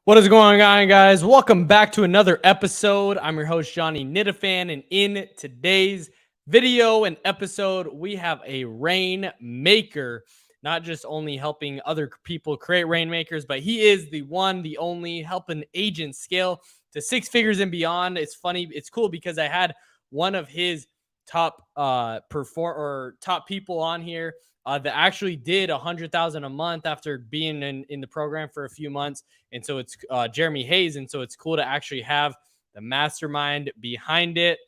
What is going on, guys? Welcome back to another episode. I'm your host, Johnny Nitafan, and in today's video and episode, we have a rainmaker, not just only helping other people create rainmakers, but he is the one, the only, helping agents scale to six figures and beyond. It's funny, it's cool because I had one of his top top people on here that actually did 100,000 a month after being in the program for a few months. And so it's Jeremy Hayes. And so it's cool to actually have the mastermind behind it.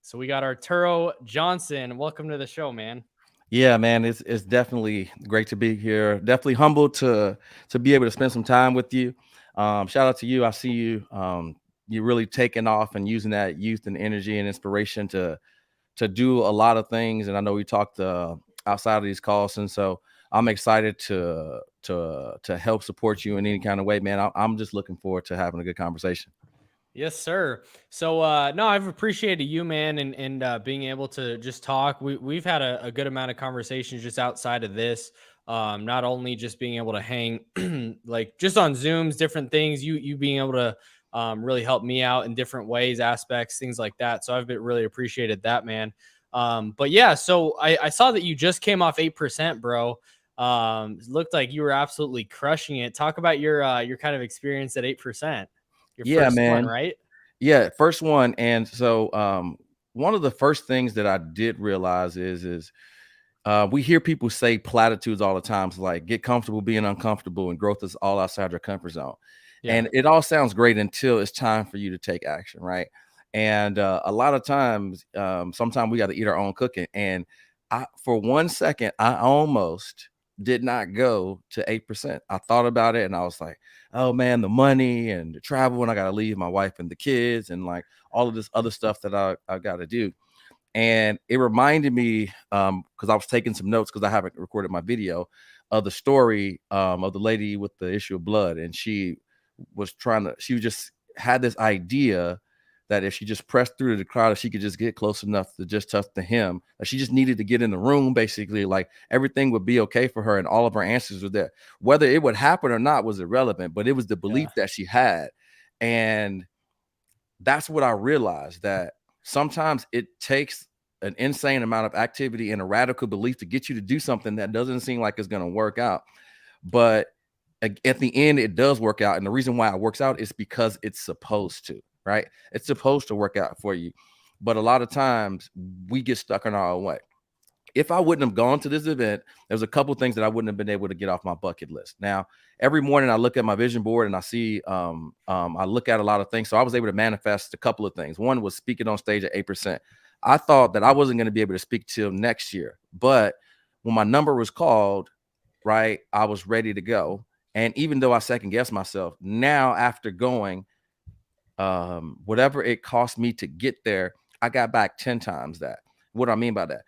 So we got Arturo Johnson. Welcome to the show, man. Yeah, man, it's definitely great to be here. Definitely humbled to be able to spend some time with you. Shout out to you. I see you. You're really taking off and using that youth and energy and inspiration to do a lot of things. And I know we talked outside of these calls, and so I'm excited to help support you in any kind of way, man. I'm just looking forward to having a good conversation. Yes, sir. So no, I've appreciated you, man, and being able to just talk. We've had a good amount of conversations just outside of this. Not only just being able to hang like just on Zooms, different things, you being able to really help me out in different ways, aspects, things like that. So I've been really appreciated that, man. But yeah, so I saw that you just came off 8%, bro. It looked like you were absolutely crushing it. Talk about your kind of experience at 8%. Your Yeah, first one, man. right? Yeah, first one. And so one of the first things that I did realize is we hear people say platitudes all the time. It's like get comfortable being uncomfortable, and growth is all outside your comfort zone. Yeah. And it all sounds great until it's time for you to take action, right? And a lot of times, sometimes we got to eat our own cooking. And for 1 second, I almost did not go to 8%. I thought about it and I was like, oh man, the money and the travel, and I got to leave my wife and the kids and like all of this other stuff that I got to do. And it reminded me, because I was taking some notes because I haven't recorded my video, of the story of the lady with the issue of blood. And she just had this idea that if she just pressed through the crowd, if she could just get close enough to just touch the hem, that she just needed to get in the room, basically, like everything would be okay for her and all of her answers were there. Whether it would happen or not was irrelevant, but it was the Yeah. belief that she had. And that's what I realized, that sometimes it takes an insane amount of activity and a radical belief to get you to do something that doesn't seem like it's going to work out. But at the end, it does work out. And the reason why it works out is because it's supposed to, right? It's supposed to work out for you. But a lot of times we get stuck in our own way. If I wouldn't have gone to this event, there's a couple things that I wouldn't have been able to get off my bucket list. Now, every morning I look at my vision board and I see, I look at a lot of things. So I was able to manifest a couple of things. One was speaking on stage at 8%. I thought that I wasn't going to be able to speak till next year. But when my number was called, right, I was ready to go. And even though I second guessed myself, now after going, whatever it cost me to get there, I got back 10 times that. What do I mean by that?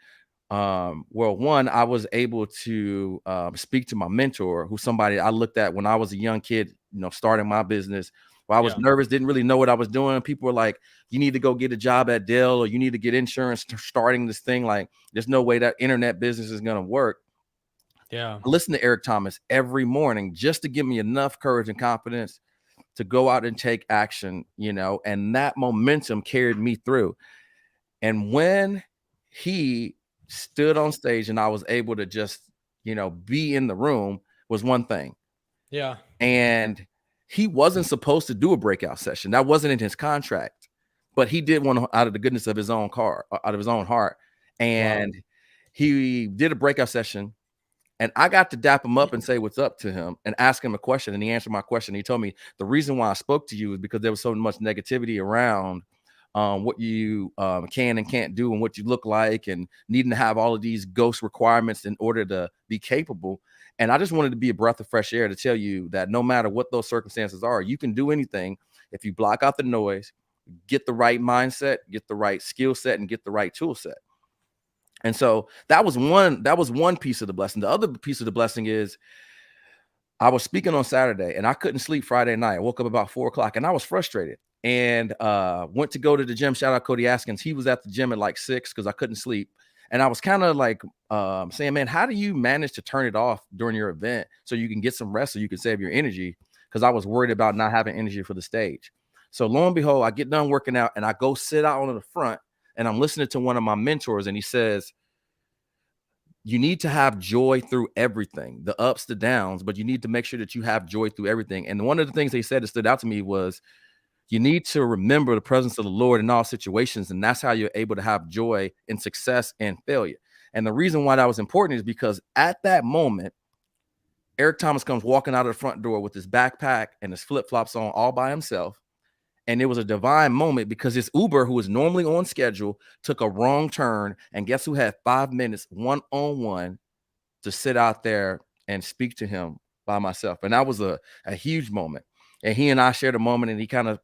Well, one, I was able to speak to my mentor, who's somebody I looked at when I was a young kid, starting my business. Well, I was nervous, didn't really know what I was doing. People were like, you need to go get a job at Dell, or you need to get insurance starting this thing. Like, there's no way that internet business is going to work. Yeah. I listen to Eric Thomas every morning just to give me enough courage and confidence to go out and take action, and that momentum carried me through. And when he stood on stage and I was able to just, be in the room, was one thing. Yeah. And he wasn't supposed to do a breakout session. That wasn't in his contract, but he did one out of the goodness of his own heart. And he did a breakout session. And I got to dap him up and say what's up to him and ask him a question. And he answered my question. He told me the reason why I spoke to you is because there was so much negativity around what you can and can't do and what you look like, and needing to have all of these ghost requirements in order to be capable. And I just wanted to be a breath of fresh air to tell you that no matter what those circumstances are, you can do anything if you block out the noise, get the right mindset, get the right skill set, and get the right tool set. And so that was one piece of the blessing. The other piece of the blessing is I was speaking on Saturday and I couldn't sleep Friday night. I woke up about 4:00 and I was frustrated and went to go to the gym. Shout out Cody Askins. He was at the gym at like 6 because I couldn't sleep. And I was kind of like saying, man, how do you manage to turn it off during your event so you can get some rest, so you can save your energy? because I was worried about not having energy for the stage. So lo and behold, I get done working out and I go sit out on the front and I'm listening to one of my mentors, and he says, you need to have joy through everything, the ups, the downs, but you need to make sure that you have joy through everything. And one of the things they said that stood out to me was, you need to remember the presence of the Lord in all situations, and that's how you're able to have joy in success and failure. And the reason why that was important is because at that moment, Eric Thomas comes walking out of the front door with his backpack and his flip-flops on all by himself. And it was a divine moment because his Uber, who was normally on schedule, took a wrong turn. And guess who had 5 minutes one-on-one to sit out there and speak to him by myself? And that was a huge moment. And he and I shared a moment, and he kind of,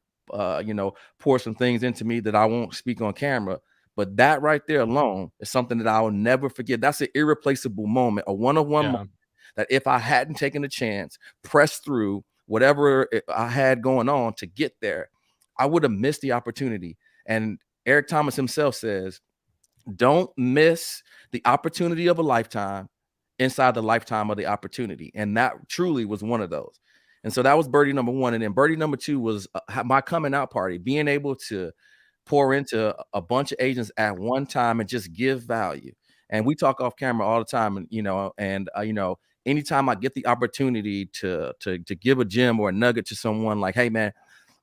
poured some things into me that I won't speak on camera. But that right there alone is something that I will never forget. That's an irreplaceable moment, a one-on-one moment that if I hadn't taken a chance, pressed through whatever I had going on to get there, I would have missed the opportunity. And Eric Thomas himself says, don't miss the opportunity of a lifetime inside the lifetime of the opportunity. And that truly was one of those. And so that was birdie number one. And then birdie number two was my coming out party, being able to pour into a bunch of agents at one time and just give value. And we talk off camera all the time, and anytime I get the opportunity to give a gem or a nugget to someone, like, hey man,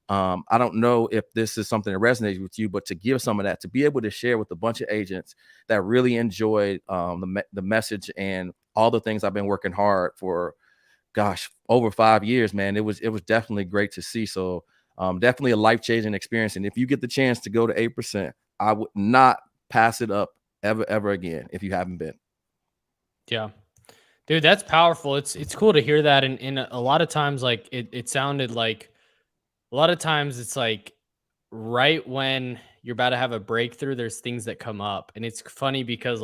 I don't know if this is something that resonates with you, but to give some of that, to be able to share with a bunch of agents that really enjoyed the message and all the things I've been working hard for, over 5 years, man, it was definitely great to see. So definitely a life-changing experience. And if you get the chance to go to 8%, I would not pass it up ever again if you haven't been. Yeah. Dude, that's powerful. It's cool to hear that. And a lot of times, like it sounded like a lot of times it's like right when you're about to have a breakthrough, there's things that come up. And it's funny because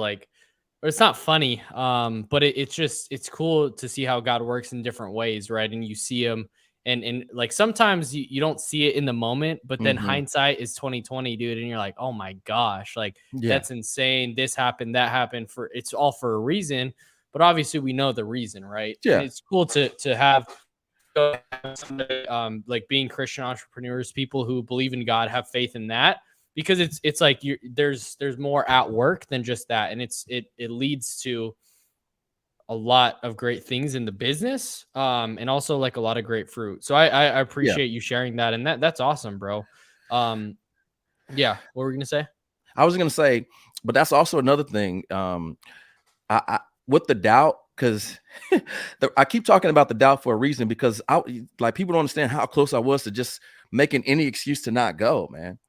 or it's not funny, but it's cool to see how God works in different ways, right? And you see him and like sometimes you don't see it in the moment, but then hindsight is 2020, dude. And you're like, oh my gosh, like that's insane. This happened, that happened, for it's all for a reason. But obviously we know the reason, right? Yeah. And it's cool to have somebody, like being Christian entrepreneurs, people who believe in God, have faith in that, because it's like there's more at work than just that, and it leads to a lot of great things in the business, and also like a lot of great fruit. So I appreciate you sharing that, and that's awesome, bro. Yeah, what were we gonna say? I was gonna say, but that's also another thing. I with the doubt, because I keep talking about the doubt for a reason, because people don't understand how close I was to just making any excuse to not go, man.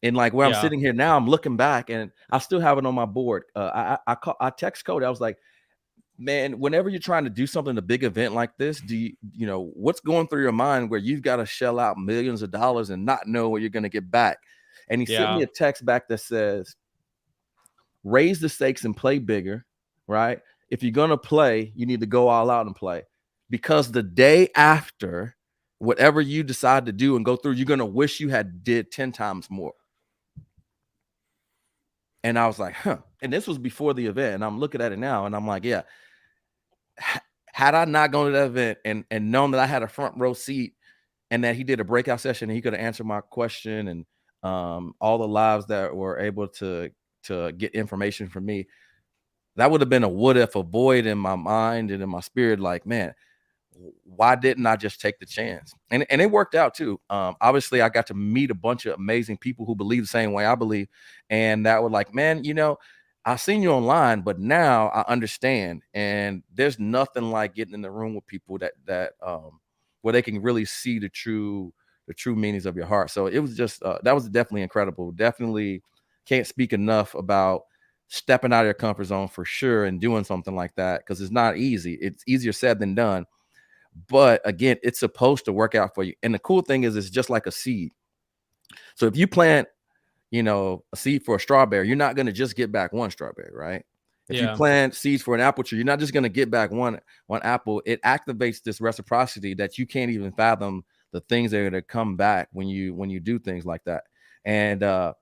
And like where I'm sitting here now, I'm looking back and I still have it on my board. I text Cody. I was like, man, whenever you're trying to do something, a big event like this, do you know what's going through your mind where you've got to shell out millions of dollars and not know what you're going to get back? And he sent me a text back that says, raise the stakes and play bigger, right? If you're going to play, you need to go all out and play, because the day after, whatever you decide to do and go through, you're going to wish you had did 10 times more. And I was like, huh. And this was before the event. And I'm looking at it now and I'm like, yeah, had I not gone to that event and known that I had a front row seat and that he did a breakout session and he could have answered my question, and all the lives that were able to get information from me, that would have been a what if, a void in my mind and in my spirit. Like, man, why didn't I just take the chance? And it worked out too. Obviously I got to meet a bunch of amazing people who believe the same way I believe. And that were like, man, I've seen you online, but now I understand. And there's nothing like getting in the room with people that where they can really see the true meanings of your heart. So it was just, that was definitely incredible. Definitely can't speak enough about stepping out of your comfort zone for sure and doing something like that, because it's not easy. It's easier said than done. But again, it's supposed to work out for you. And the cool thing is, it's just like a seed. So if you plant, a seed for a strawberry, you're not going to just get back one strawberry, right? If you plant seeds for an apple tree, you're not just going to get back one apple. It activates this reciprocity that you can't even fathom, the things that are going to come back when you do things like that. And that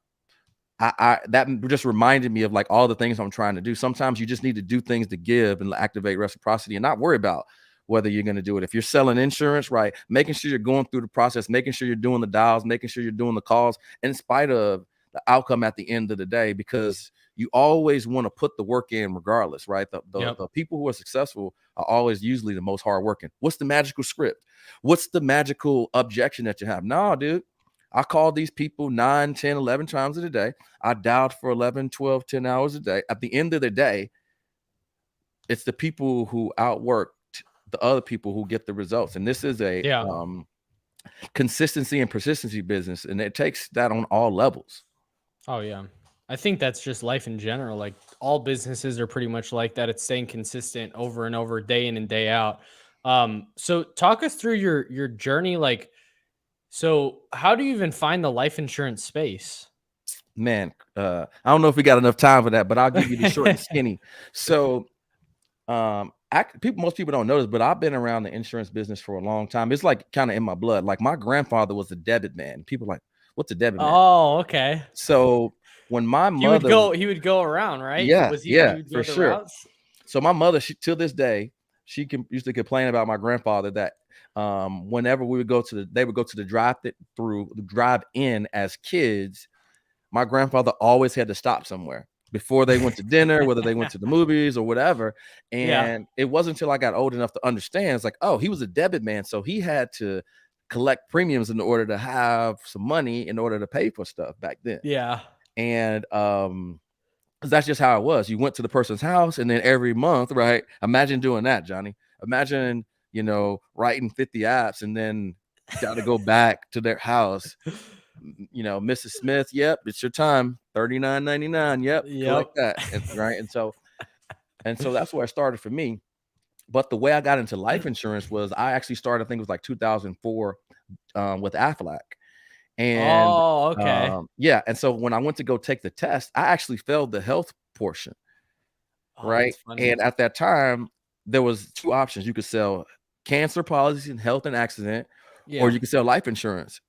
just reminded me of like all the things I'm trying to do. Sometimes you just need to do things to give and activate reciprocity and not worry about whether you're going to do it. If you're selling insurance, right, making sure you're going through the process, making sure you're doing the dials, making sure you're doing the calls, in spite of the outcome at the end of the day, because you always want to put the work in regardless, right? The people who are successful are always usually the most hardworking. What's the magical script? What's the magical objection that you have? No, dude. I called these people 9, 10, 11 times a day. I dialed for 11, 12, 10 hours a day. At the end of the day, it's the people who outworked the other people who get the results. And this is a consistency and persistency business, and it takes that on all levels. Oh yeah. I think that's just life in general. Like all businesses are pretty much like that. It's staying consistent over and over, day in and day out. So talk us through your journey. Like, so how do you even find the life insurance space? Man, I don't know if we got enough time for that, but I'll give you the short and skinny. So most people don't know this, but I've been around the insurance business for a long time. It's like kind of in my blood. Like my grandfather was a debit man. People are like, what's a debit man? Oh, okay. So when my mother he would go around, right? Yeah, He would for sure. Routes? So my mother, to this day, she used to complain about my grandfather that whenever they would go to the drive-in as kids, my grandfather always had to stop somewhere before they went to dinner, whether they went to the movies or whatever. And it wasn't until I got old enough to understand, it's like, oh, he was a debit man. So he had to collect premiums in order to have some money in order to pay for stuff back then. Yeah. And that's just how it was. You went to the person's house, and then every month, right? Imagine doing that, Johnny. Imagine, writing 50 apps and then got to go back to their house. Mrs. Smith, yep, it's your time. $39.99. Yep. Collect that. Right. And so that's where it started for me. But the way I got into life insurance was I actually started, I think it was like 2004 with Aflac. And yeah. And so when I went to go take the test, I actually failed the health portion. Right. And at that time, there was two options. You could sell cancer policies and health and accident, or you could sell life insurance.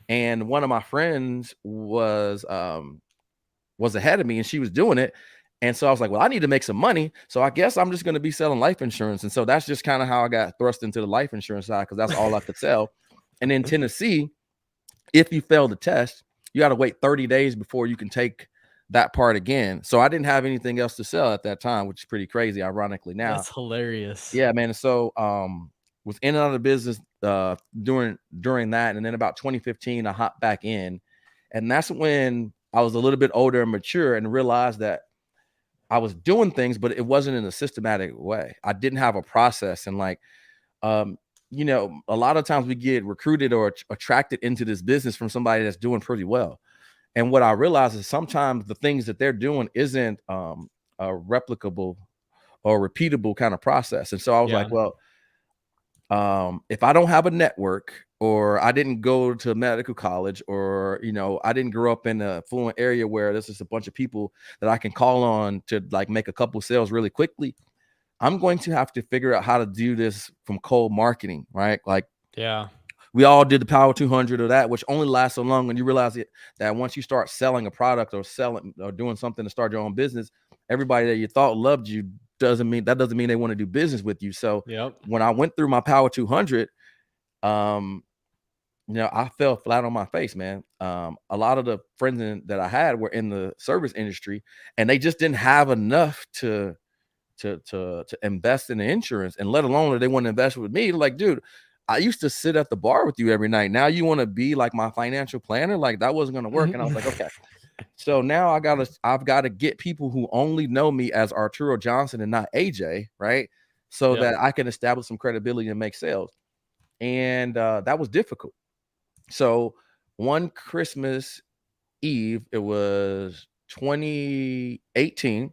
And one of my friends was ahead of me, and she was doing it. And so I was like, well, I need to make some money. So I guess I'm just going to be selling life insurance. And so that's just kind of how I got thrust into the life insurance side, because that's all I could sell. And in Tennessee, if you fail the test, you got to wait 30 days before you can take that part again. So I didn't have anything else to sell at that time, which is pretty crazy, ironically now. That's hilarious. Yeah, man. So was in and out of the business during that. And then about 2015, I hopped back in. And that's when I was a little bit older and mature and realized that I was doing things, but it wasn't in a systematic way. I didn't have a process. And like, a lot of times we get recruited or attracted into this business from somebody that's doing pretty well. And what I realized is sometimes the things that they're doing isn't a replicable or repeatable kind of process. And so I was like, well, if I don't have a network, or I didn't go to medical college, or, I didn't grow up in a fluent area where there's just a bunch of people that I can call on to like make a couple sales really quickly, I'm going to have to figure out how to do this from cold marketing, right? Like, we all did the Power 200 or that, which only lasts so long when you realize that once you start selling a product or doing something to start your own business, everybody that you thought loved you doesn't mean they want to do business with you. So when I went through my Power 200, I fell flat on my face, man. A lot of the friends that I had were in the service industry, and they just didn't have enough to invest in the insurance, and let alone that they want to invest with me. Like, dude, I used to sit at the bar with you every night. Now you want to be like my financial planner? Like, that wasn't going to work. And I was like, okay. So now I've got to get people who only know me as Arturo Johnson and not AJ, right? So that I can establish some credibility and make sales. And that was difficult. So one Christmas Eve, it was 2018,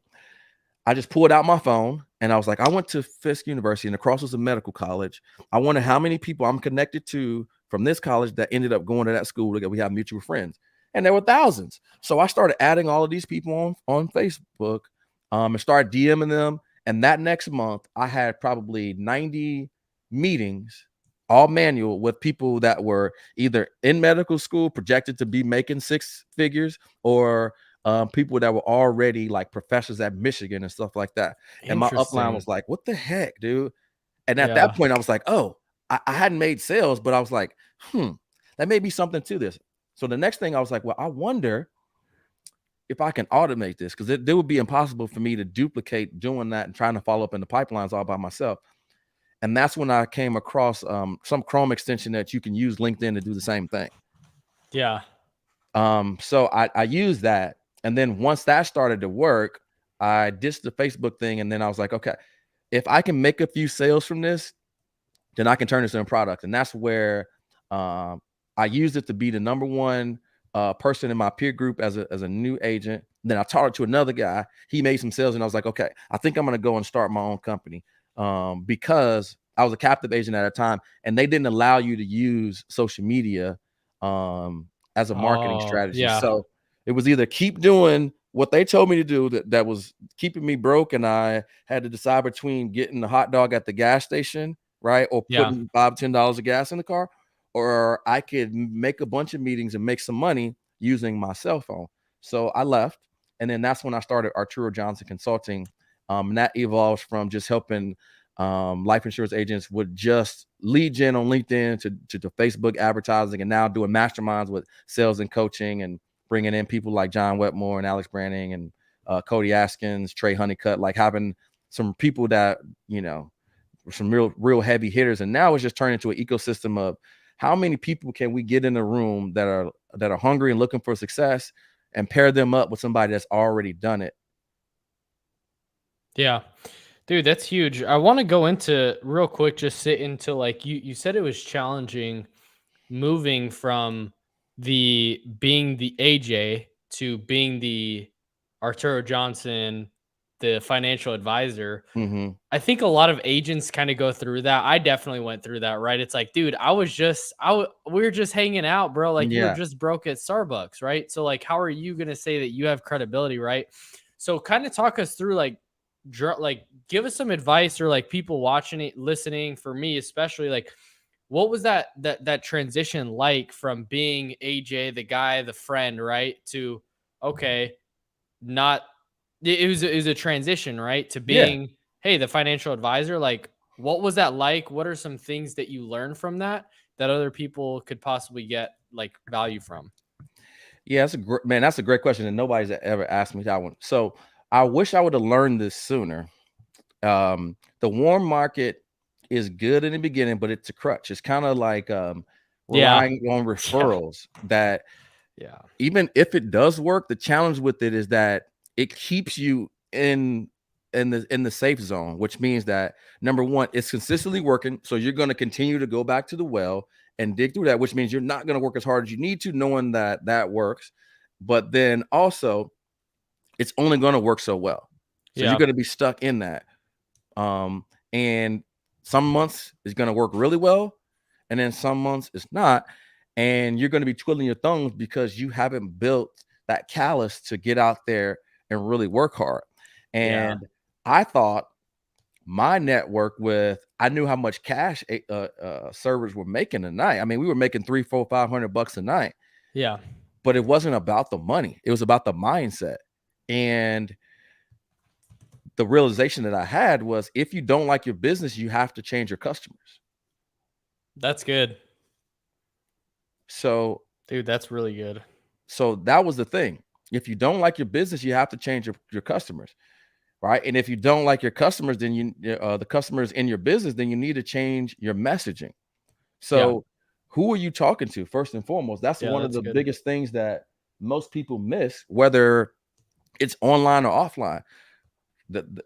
I just pulled out my phone and I was like, I went to Fisk University, and across was a medical college. I wonder how many people I'm connected to from this college that ended up going to that school. We have mutual friends, and there were thousands. So I started adding all of these people on Facebook and started DMing them. And that next month, I had probably 90 meetings, all manual, with people that were either in medical school, projected to be making six figures, or people that were already like professors at Michigan and stuff like that. And my upline was like, what the heck, dude? And at Yeah. that point, I was like, oh, I hadn't made sales, but I was like, that may be something to this. So the next thing I was like, well, I wonder if I can automate this, because it would be impossible for me to duplicate doing that and trying to follow up in the pipelines all by myself. And that's when I came across some Chrome extension that you can use LinkedIn to do the same thing. Yeah. So I used that. And then once that started to work, I ditched the Facebook thing. And then I was like, okay, if I can make a few sales from this, then I can turn this into a product. And that's where I used it to be the number one person in my peer group as a new agent. And then I taught it to another guy. He made some sales, and I was like, okay, I think I'm going to go and start my own company because I was a captive agent at a time, and they didn't allow you to use social media as a marketing Oh, strategy. yeah. So it was either keep doing what they told me to do that was keeping me broke, and I had to decide between getting the hot dog at the gas station, right, or Yeah. putting $5-10 of gas in the car, or I could make a bunch of meetings and make some money using my cell phone. So I left, and then that's when I started Arturo Johnson Consulting. And that evolves from just helping life insurance agents with just lead gen on LinkedIn to Facebook advertising, and now doing masterminds with sales and coaching, and bringing in people like John Wetmore and Alex Branning and Cody Askins, Trey Honeycutt, like having some people that, some real heavy hitters. And now it's just turned into an ecosystem of how many people can we get in a room that are hungry and looking for success, and pair them up with somebody that's already done it. Yeah. Dude, that's huge. I want to go into real quick, just sit into like you said it was challenging moving from being the AJ to being the Arturo Johnson, the financial advisor. Mm-hmm. I think a lot of agents kind of go through that. I definitely went through that, right? It's like, dude, we were just hanging out, bro. Like you were Yeah. just broke at Starbucks, right? So like, how are you going to say that you have credibility, right? So kind of talk us through like give us some advice, or like people watching it, listening, for me especially, like what was that transition like from being AJ, the guy, the friend, right, to okay, not it was a transition, right, to Yeah. being, hey, the financial advisor. Like what was that like? What are some things that you learned from that other people could possibly get like value from? Yeah, that's a great question, and nobody's ever asked me that one. So I wish I would have learned this sooner. The warm market is good in the beginning, but it's a crutch. It's kind of like Yeah. relying on referrals. That Yeah. even if it does work, the challenge with it is that it keeps you in the safe zone, which means that number one, it's consistently working. So you're going to continue to go back to the well and dig through that, which means you're not going to work as hard as you need to, knowing that that works. But then also, it's only going to work so well. So you're Yeah. going to be stuck in that. And some months is going to work really well, and then some months it's not. And you're going to be twiddling your thumbs because you haven't built that callus to get out there and really work hard. Yeah. And I thought my network I knew how much cash servers were making a night. I mean, we were making $300, $400, $500 a night. Yeah. But it wasn't about the money. It was about the mindset. And the realization that I had was, if you don't like your business, you have to change your customers. That's good. So, Dude, that's really good. so that was the thing. If you don't like your business, you have to change your customers, right? And if you don't like your customers, then the customers in your business, then you need to change your messaging. So who are you talking to first and foremost? That's one of That's the good. biggest things that most people miss, whether it's online or offline.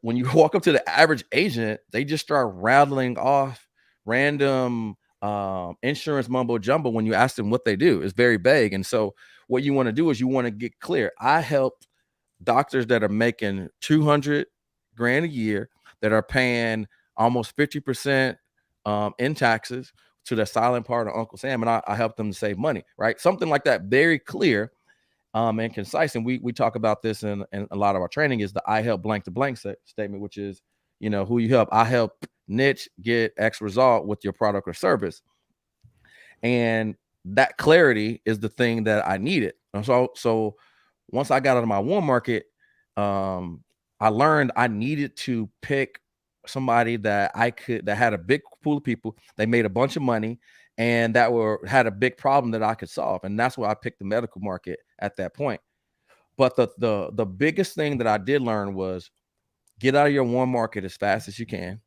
When you walk up to the average agent, they just start rattling off random insurance mumbo jumbo. When you ask them what they do, it's very vague. And so what you want to do is you want to get clear. I help doctors that are making 200 grand a year, that are paying almost 50% in taxes to the silent part of Uncle Sam, and I help them to save money, right? Something like that, very clear and concise. And we talk about this in a lot of our training, is the I help blank to blank statement, which is, who you help. I help niche get X result with your product or service. And that clarity is the thing that I needed. And so once I got out of my warm market, I learned I needed to pick somebody that that had a big pool of people. They made a bunch of money and that had a big problem that I could solve. And that's why I picked the medical market at that point. But the biggest thing that I did learn was get out of your warm market as fast as you can.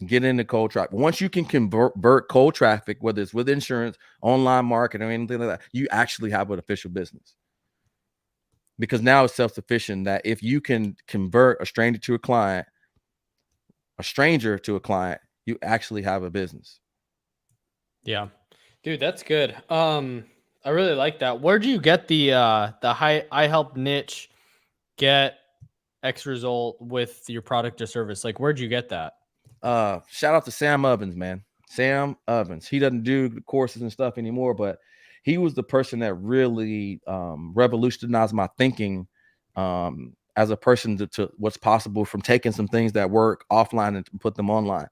Get into cold traffic. Once you can convert cold traffic, whether it's with insurance, online marketing, or anything like that, you actually have an official business. Because now it's self-sufficient that if you can convert a stranger to a client, you actually have a business. Yeah. Dude, that's good. I really like that. Where do you get the I help niche get X result with your product or service? Like, where'd you get that? Shout out to Sam Ovens, man. Sam Ovens. He doesn't do courses and stuff anymore, but he was the person that really revolutionized my thinking as a person to what's possible from taking some things that work offline and put them online.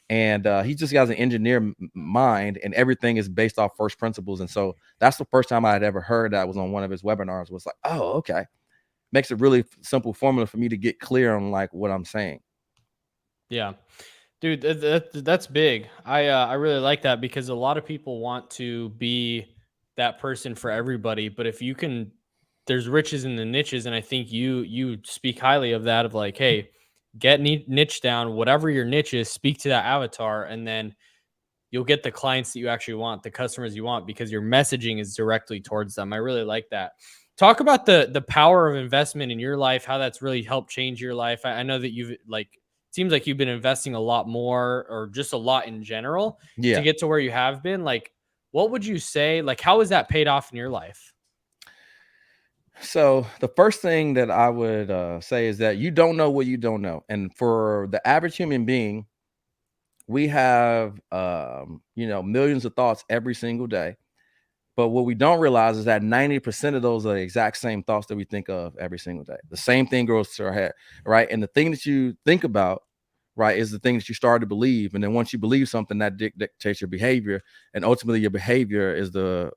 And he just has an engineer mind, and everything is based off first principles. And so that's the first time I had ever heard that was on one of his webinars. Was like, oh, okay. Makes a really simple formula for me to get clear on like what I'm saying. Yeah. Dude, that's big. I really like that because a lot of people want to be that person for everybody, but if you can, there's riches in the niches, and I think you speak highly of that. Of like, hey, get niche down, whatever your niche is, speak to that avatar, and then you'll get the clients that you actually want, the customers you want, because your messaging is directly towards them. I really like that. Talk about the power of investment in your life, how that's really helped change your life. I know that you've seems like you've been investing a lot more, or just a lot in general, to Yeah. get to where you have been. Like, what would you say? Like, how has that paid off in your life? So the first thing that I would say is that you don't know what you don't know. And for the average human being, we have millions of thoughts every single day. But what we don't realize is that 90% of those are the exact same thoughts that we think of every single day. The same thing goes to our head, right? And the thing that you think about, right, is the thing that you start to believe. And then once you believe something, that dictates your behavior. And ultimately, your behavior is the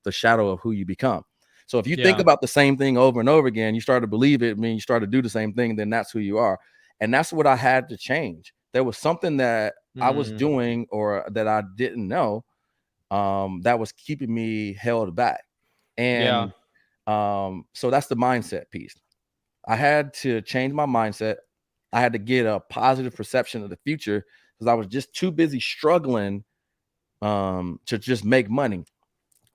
shadow of who you become. So if you think about the same thing over and over again, you start to believe it. I mean, you start to do the same thing, then that's who you are. And that's what I had to change. There was something that I was doing or that I didn't know that was keeping me held back. And so that's the mindset piece. I had to change my mindset. I had to get a positive perception of the future because I was just too busy struggling to just make money.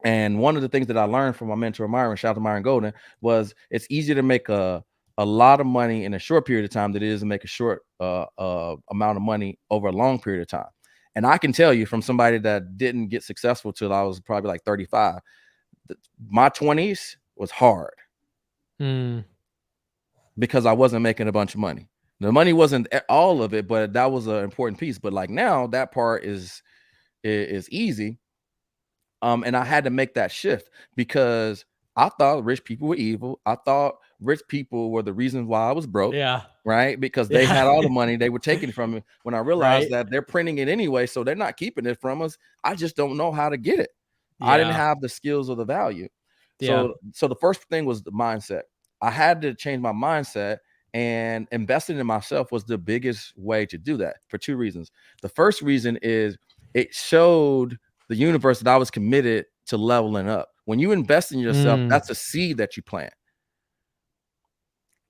And one of the things that I learned from my mentor Myron, shout out to Myron Golden, was it's easier to make a lot of money in a short period of time than it is to make a short amount of money over a long period of time. And I can tell you from somebody that didn't get successful till I was probably like 35, my 20s was hard because I wasn't making a bunch of money. The money wasn't all of it, but that was an important piece. But like now that part is easy. And I had to make that shift because I thought rich people were evil. I thought rich people were the reason why I was broke. Yeah. Right. Because they had all the money, they were taking it from me. When I realized that they're printing it anyway, so they're not keeping it from us. I just don't know how to get it. I didn't have the skills or the value. So the first thing was the mindset. I had to change my mindset, and investing in myself was the biggest way to do that for two reasons. The first reason is it showed the universe that I was committed to leveling up. When you invest in yourself, that's a seed that you plant.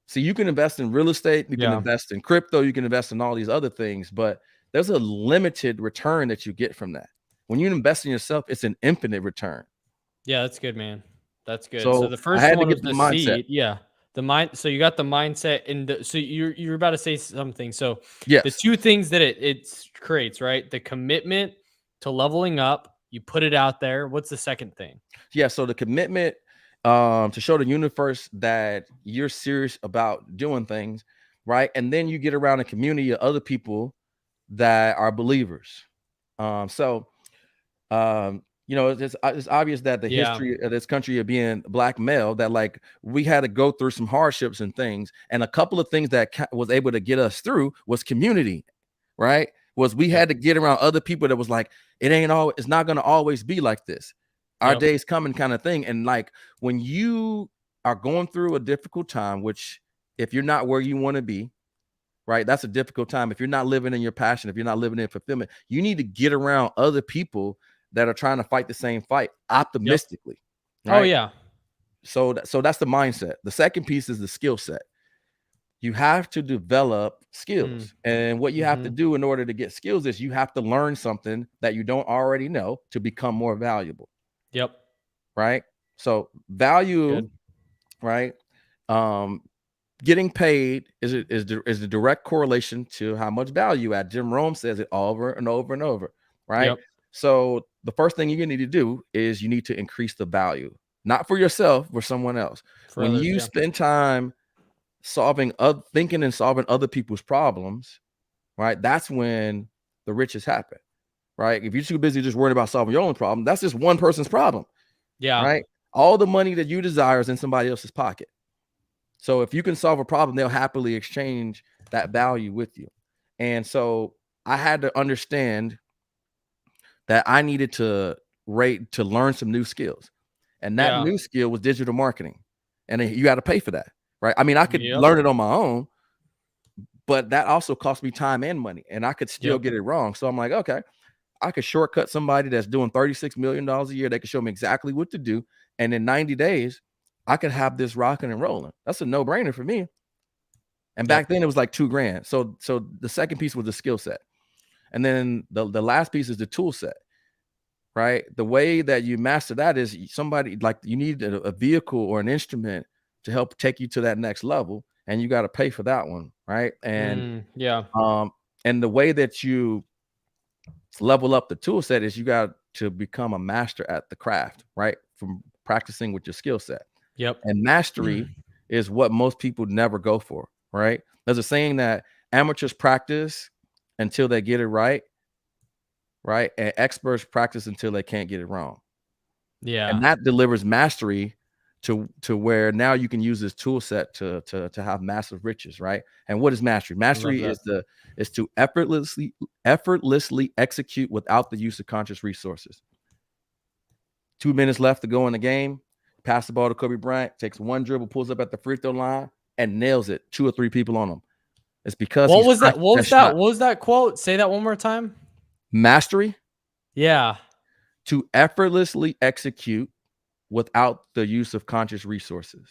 So you can invest in real estate, you can invest in crypto, you can invest in all these other things, but there's a limited return that you get from that. When you invest in yourself, it's an infinite return. Yeah, that's good, man. That's good. So So the first one was the seed. Yeah. The mind. So you got the mindset, and so you're about to say something. So the two things that it creates, right? The commitment to leveling up. You put it out there. What's the second thing? Yeah. So the commitment to show the universe that you're serious about doing things, right? And then you get around a community of other people that are believers. It's obvious that the history of this country of being Black male, that like we had to go through some hardships and things. And a couple of things that was able to get us through was community, right? Was we had to get around other people that was like, it's not going to always be like this. Our day's coming kind of thing. And like when you are going through a difficult time, which if you're not where you want to be, right? That's a difficult time. If you're not living in your passion, if you're not living in fulfillment, you need to get around other people that are trying to fight the same fight Yep. optimistically, Oh right? yeah. So that's the mindset. The second piece is the skill set. You have to develop Mm. skills. And what you have to Mm-hmm. do in order to get skills is you have to learn something that you don't already know to become more valuable, Yep. right? So value, Good. right? Um, Getting paid is the direct correlation to how much value you add. Jim Rome says it over and over and over, right? Yep. So the first thing you need to do is you need to increase the value, not for yourself, for someone else. For When others, you yeah. spend time thinking and solving other people's problems, right? That's when the riches happen, right? If you're too busy just worrying about solving your own problem, that's just one person's problem, Yeah. right? All the money that you desire is in somebody else's pocket. So if you can solve a problem, they'll happily exchange that value with you. And so I had to understand that I needed to learn some new skills. And that Yeah. new skill was digital marketing. And then you got to pay for that, right? I mean, I could Yep. learn it on my own, but that also cost me time and money, and I could still Yep. get it wrong. So I'm like, okay, I could shortcut somebody that's doing $36 million a year. They could show me exactly what to do. And in 90 days, I could have this rocking and rolling. That's a no-brainer for me. And Yep. back then it was like 2 grand. So the second piece was the skill set. And then the last piece is the tool set, right? The way that you master that is somebody like you need a vehicle or an instrument to help take you to that next level. And you got to pay for that one, right? Yeah. And the way that you level up the tool set is you got to become a master at the craft, right? From practicing with your skill set. Yep. And mastery is what most people never go for, right? There's a saying that amateurs practice until they get it right, right? And experts practice until they can't get it wrong. Yeah. And that delivers mastery to where now you can use this tool set to have massive riches, right? And what is mastery? I love Mastery that. is to effortlessly execute without the use of conscious resources. 2 minutes left to go in the game. Pass the ball to Kobe Bryant, takes one dribble, pulls up at the free throw line, and nails it. 2 or 3 people on him. It's because What he's was that? practiced What that was that? shot. What was that quote? Say that one more time. Mastery, Yeah. to effortlessly execute without the use of conscious resources.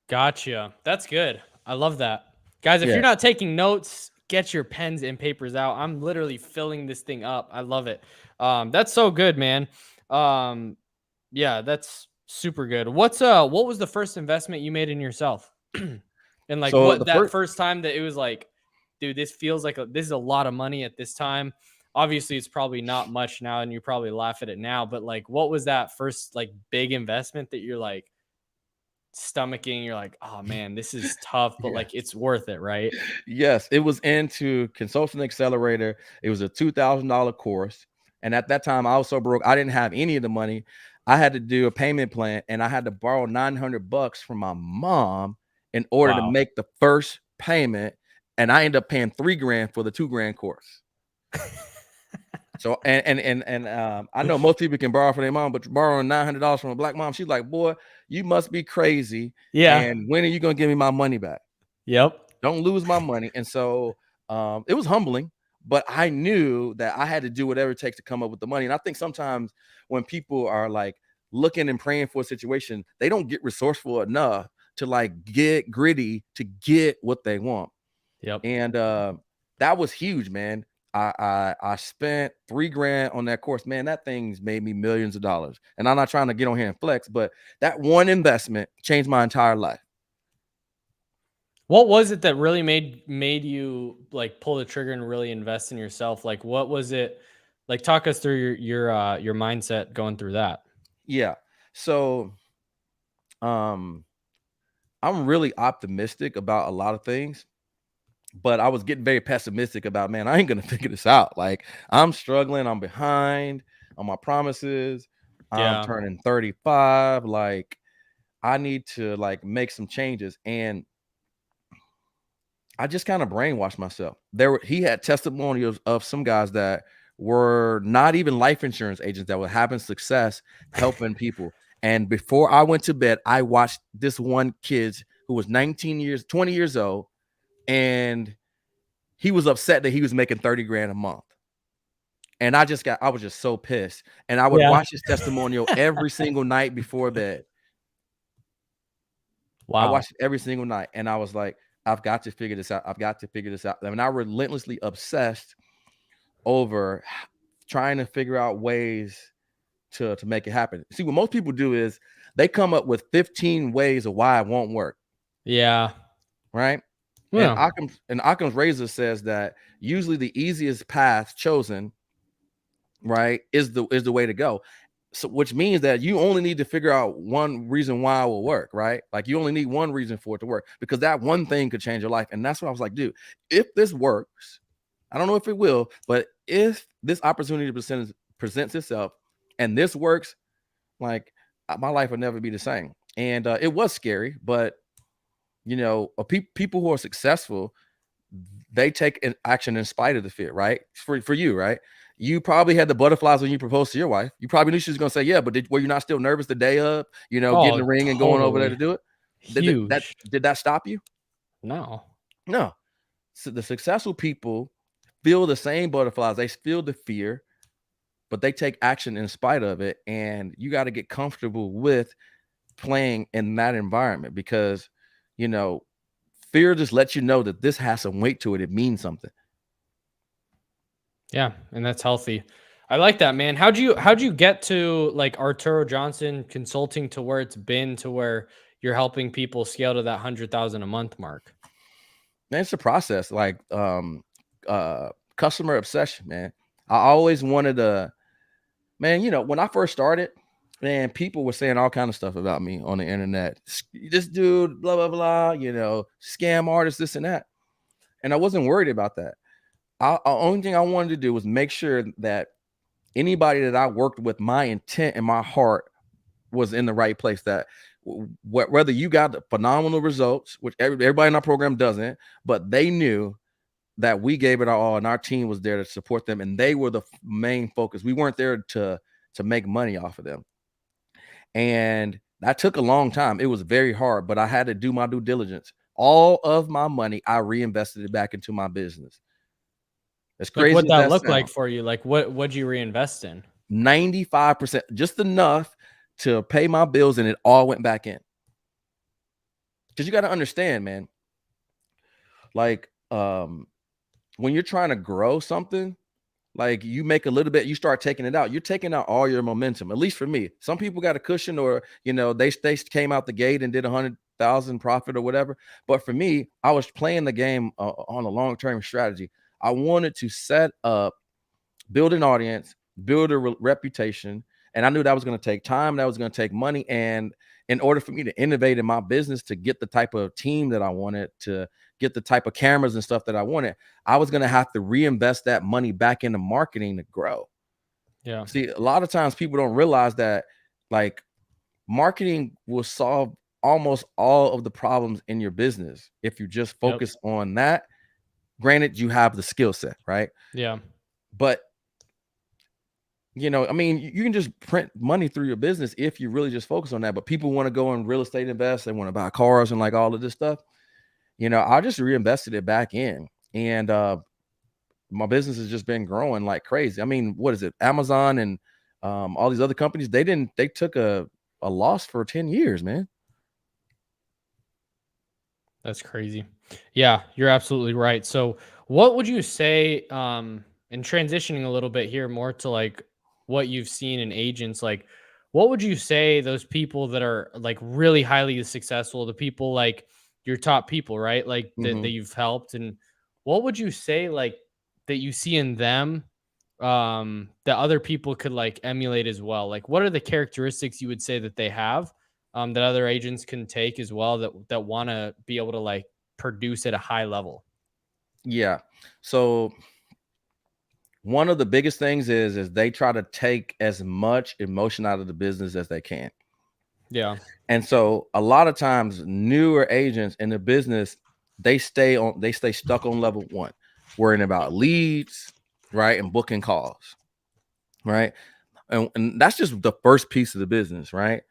Gotcha. That's good. I love that. Guys, if Yeah. you're not taking notes, get your pens and papers out. I'm literally filling this thing up. I love it. That's so good, man. Yeah, that's super good. What was the first investment you made in yourself? And like So what the that first, first time that it was like, dude, this feels like this is a lot of money at this time. Obviously, it's probably not much now, and you probably laugh at it now. But like, what was that first like big investment that you're like stomaching? You're like, oh man, this is tough, but yeah. like it's worth it, right? Yes, it was into Consultant Accelerator. It was a $2,000 course. And at that time, I was so broke, I didn't have any of the money. I had to do a payment plan, and I had to borrow $900 from my mom in order to Wow. make the first payment. And I ended up paying 3 grand for the 2 grand course. So I know most people can borrow from their mom, but borrowing $900 from a black mom, she's like, boy, you must be crazy. Yeah. And when are you gonna give me my money back? Yep. Don't lose my money. And so it was humbling, but I knew that I had to do whatever it takes to come up with the money. And I think sometimes when people are like looking and praying for a situation, they don't get resourceful enough to like get gritty to get what they want. Yep. And that was huge, man. I spent 3 grand on that course. Man, that thing's made me millions of dollars. And I'm not trying to get on here and flex, but that one investment changed my entire life. What was it that really made you like pull the trigger and really invest in yourself? Like what was it? Like talk us through your mindset going through that. Yeah. So I'm really optimistic about a lot of things, but I was getting very pessimistic about, man, I ain't gonna figure this out. Like I'm struggling, I'm behind on my promises. I'm Yeah. turning 35. Like I need to like make some changes. And I just kind of brainwashed myself. He had testimonials of some guys that were not even life insurance agents that were having success helping people. And before I went to bed, I watched this one kid who was 20 years old, and he was upset that he was making 30 grand a month. And I was just so pissed. And I would Yeah. watch his testimonial every single night before bed. I Wow. watched it every single night. And I was like, I've got to figure this out. I've got to figure this out. I mean, I relentlessly obsessed over trying to figure out ways to make it happen. See, what most people do is they come up with 15 ways of why it won't work. Yeah. Right. Yeah. And Occam's razor says that usually the easiest path chosen, right, is the way to go. So which means that you only need to figure out one reason why it will work, right? Like you only need one reason for it to work, because that one thing could change your life. And that's what I was like, dude, if this works, I don't know if it will, but if this opportunity presents itself and this works, like my life would never be the same. And it was scary, but you know, people who are successful, they take an action in spite of the fear, right? For you, right? You probably had the butterflies when you proposed to your wife. You probably knew she was going to say, yeah, but were you not still nervous the day of, you know, getting Oh, the ring and going over there to totally. do it? Huge. Did that stop you? No. No. So the successful people feel the same butterflies. They feel the fear, but they take action in spite of it. And you got to get comfortable with playing in that environment, because, you know, fear just lets you know that this has some weight to it. It means something. Yeah, and that's healthy. I like that, man. How'd you get to like Arturo Johnson Consulting to where it's been, to where you're helping people scale to that 100,000 a month mark? Man, it's a process. Like customer obsession, man. I always wanted to, man, you know, when I first started, man, people were saying all kind of stuff about me on the internet. This dude, blah, blah, blah, you know, scam artist, this and that. And I wasn't worried about that. The only thing I wanted to do was make sure that anybody that I worked with, my intent and my heart was in the right place. That whether you got the phenomenal results, which everybody in our program doesn't, but they knew that we gave it our all and our team was there to support them, and they were the main focus. We weren't there to make money off of them. And that took a long time. It was very hard, but I had to do my due diligence. All of my money, I reinvested it back into my business. As Like, crazy what as that that look like sounds, for you? Like, what'd you reinvest in? 95%, just enough to pay my bills, and it all went back in. Because you got to understand, man, like when you're trying to grow something, like you make a little bit, you start taking it out. You're taking out all your momentum. At least for me, some people got a cushion, or you know, they came out the gate and did 100,000 profit or whatever. But for me, I was playing the game on a long-term strategy. I wanted to set up, build an audience, build a reputation, and I knew that was going to take time, that was going to take money, and in order for me to innovate in my business, to get the type of team that I wanted, to get the type of cameras and stuff that I wanted, I was going to have to reinvest that money back into marketing to grow. Yeah. See, a lot of times people don't realize that, like, marketing will solve almost all of the problems in your business if you just focus on that. Granted, you have the skill set, right? Yeah. But you know, I mean, you can just print money through your business if you really just focus on that. But people want to go in real estate invest, they want to buy cars and like all of this stuff. You know, I just reinvested it back in, and my business has just been growing like crazy. I mean, what is it? Amazon and all these other companies, they took a loss for 10 years, man. That's crazy. Yeah, you're absolutely right. So, what would you say, and transitioning a little bit here more to like what you've seen in agents, like what would you say those people that are like really highly successful, the people like your top people, right? Like that Mm-hmm. you've helped, and what would you say like that you see in them that other people could like emulate as well? Like what are the characteristics you would say that they have that other agents can take as well, that want to be able to like produce at a high level? Yeah. So one of the biggest things is they try to take as much emotion out of the business as they can. Yeah. And so a lot of times newer agents in the business, they stay stuck on level one, worrying about leads, right? And booking calls, right? And that's just the first piece of the business, right?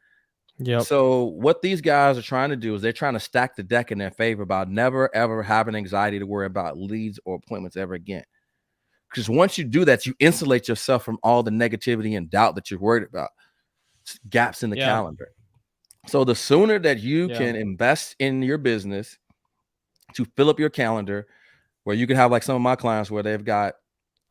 Yep. So what these guys are trying to do is they're trying to stack the deck in their favor by never ever having anxiety to worry about leads or appointments ever again. Because once you do that, you insulate yourself from all the negativity and doubt that you're worried about, gaps in the Yeah. calendar. So the sooner that you Yeah. can invest in your business to fill up your calendar, where you can have like some of my clients where they've got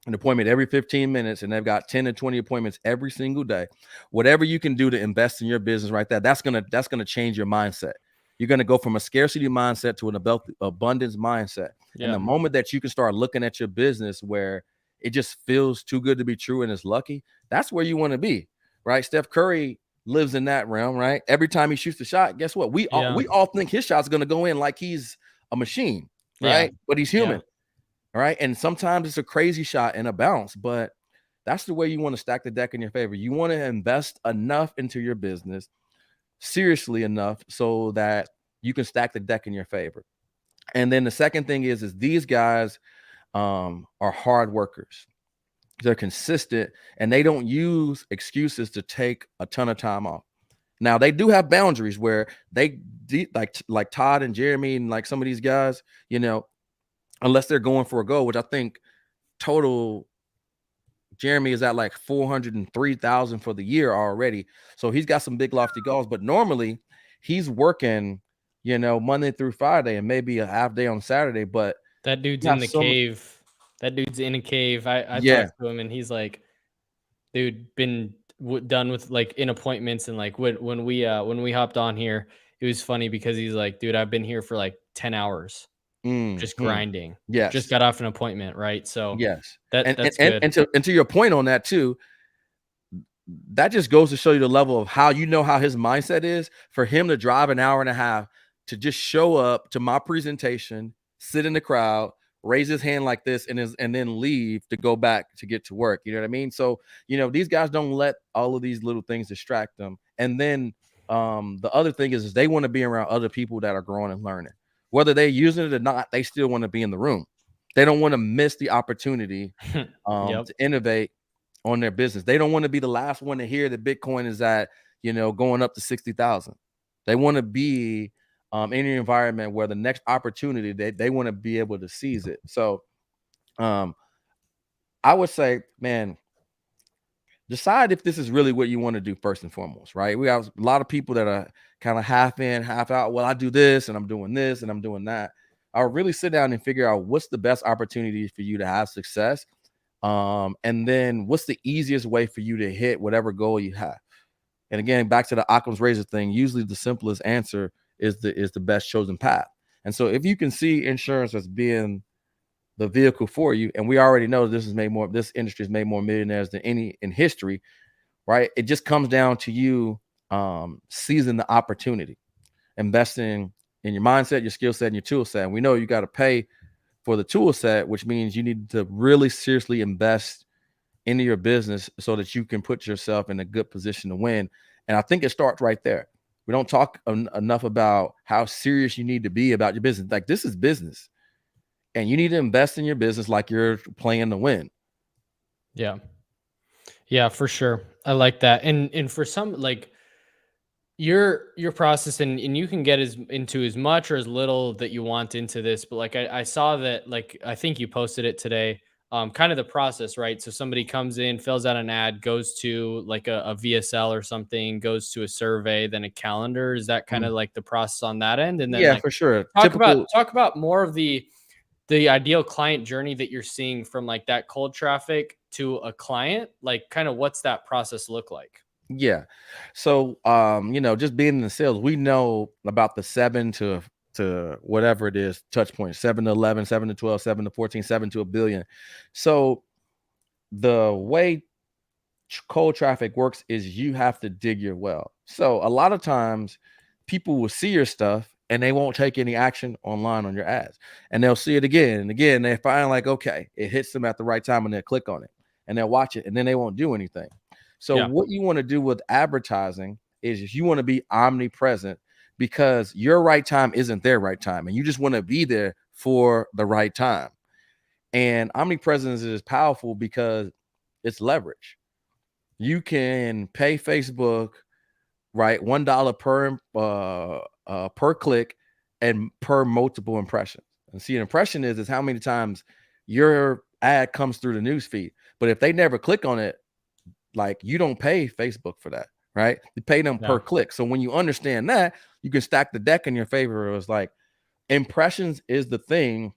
an appointment every 15 minutes and they've got 10 to 20 appointments every single day. Whatever you can do to invest in your business right there, that's gonna change your mindset. You're gonna go from a scarcity mindset to an abundance mindset. And Yeah. the moment that you can start looking at your business where it just feels too good to be true and it's lucky, that's where you want to be, right? Steph Curry lives in that realm, right? Every time he shoots the shot, guess what? We Yeah. all think his shot's gonna go in like he's a machine, Yeah. right? But he's Yeah. human. All right. And sometimes it's a crazy shot and a bounce, but that's the way you want to stack the deck in your favor. You want to invest enough into your business, seriously enough, so that you can stack the deck in your favor. And then the second thing is these guys are hard workers. They're consistent and they don't use excuses to take a ton of time off. Now they do have boundaries where they like Todd and Jeremy and like some of these guys, unless they're going for a goal, which I think total Jeremy is at like 403,000 for the year already. So he's got some big lofty goals, but normally he's working, Monday through Friday and maybe a half day on Saturday. But That dude's you in have the some, cave. That dude's in a cave. I yeah. talked to him and he's like, dude, been done with like in appointments and like when we hopped on here, it was funny because he's like, dude, I've been here for like 10 hours just Mhm. grinding. Just Yes. got off an appointment, right? So Yes. that's good. And to your point on that too, that just goes to show you the level of how how his mindset is for him to drive an hour and a half to just show up to my presentation, sit in the crowd, raise his hand like this, and then leave to go back to get to work. You know what I mean? So, these guys don't let all of these little things distract them. And then the other thing is they want to be around other people that are growing and learning. Whether they're using it or not, they still want to be in the room. They don't want to miss the opportunity Yep. to innovate on their business. They don't want to be the last one to hear that Bitcoin is at, going up to 60,000. They want to be in an environment where the next opportunity they want to be able to seize it. So I would say, man, decide if this is really what you want to do first and foremost, right? We have a lot of people that are kind of half in, half out. Well, I do this and I'm doing this and I'm doing that. I'll really sit down and figure out what's the best opportunity for you to have success. And then what's the easiest way for you to hit whatever goal you have? And again, back to the Occam's razor thing, usually the simplest answer is the best chosen path. And so if you can see insurance as being the vehicle for you, and we already know this industry has made more millionaires than any in history, right? It just comes down to you seizing the opportunity, investing in your mindset, your skill set, and your tool set. And we know you got to pay for the tool set, which means you need to really seriously invest into your business so that you can put yourself in a good position to win. And I think it starts right there. We don't talk enough about how serious you need to be about your business. Like, this is business, and you need to invest in your business like you're playing to win. Yeah. Yeah, for sure. I like that. And for some like your process and you can get into as much or as little that you want into this, but like I saw that like I think you posted it today, kind of the process, right? So somebody comes in, fills out an ad, goes to like a VSL or something, goes to a survey, then a calendar. Is that kind of like the process on that end? And then Yeah, like for sure. talk about more of the ideal client journey that you're seeing from like that cold traffic to a client, like kind of what's that process look like? Yeah. So just being in the sales, we know about the 7 to whatever it is, touch points, 7 to 11, 7 to 12, 7 to 14, 7 to a billion. So the way cold traffic works is you have to dig your well. So a lot of times people will see your stuff and they won't take any action online on your ads. And they'll see it again and again. They find like, okay, it hits them at the right time and they'll click on it and they'll watch it and then they won't do anything. So Yeah. what you want to do with advertising is you want to be omnipresent, because your right time isn't their right time. And you just want to be there for the right time. And omnipresence is powerful because it's leverage. You can pay Facebook right? $1 per click and per multiple impressions. And see, an impression is how many times your ad comes through the news feed. But if they never click on it, like, you don't pay Facebook for that, right? You pay them per click. So when you understand that, you can stack the deck in your favor. It was like, impressions is the thing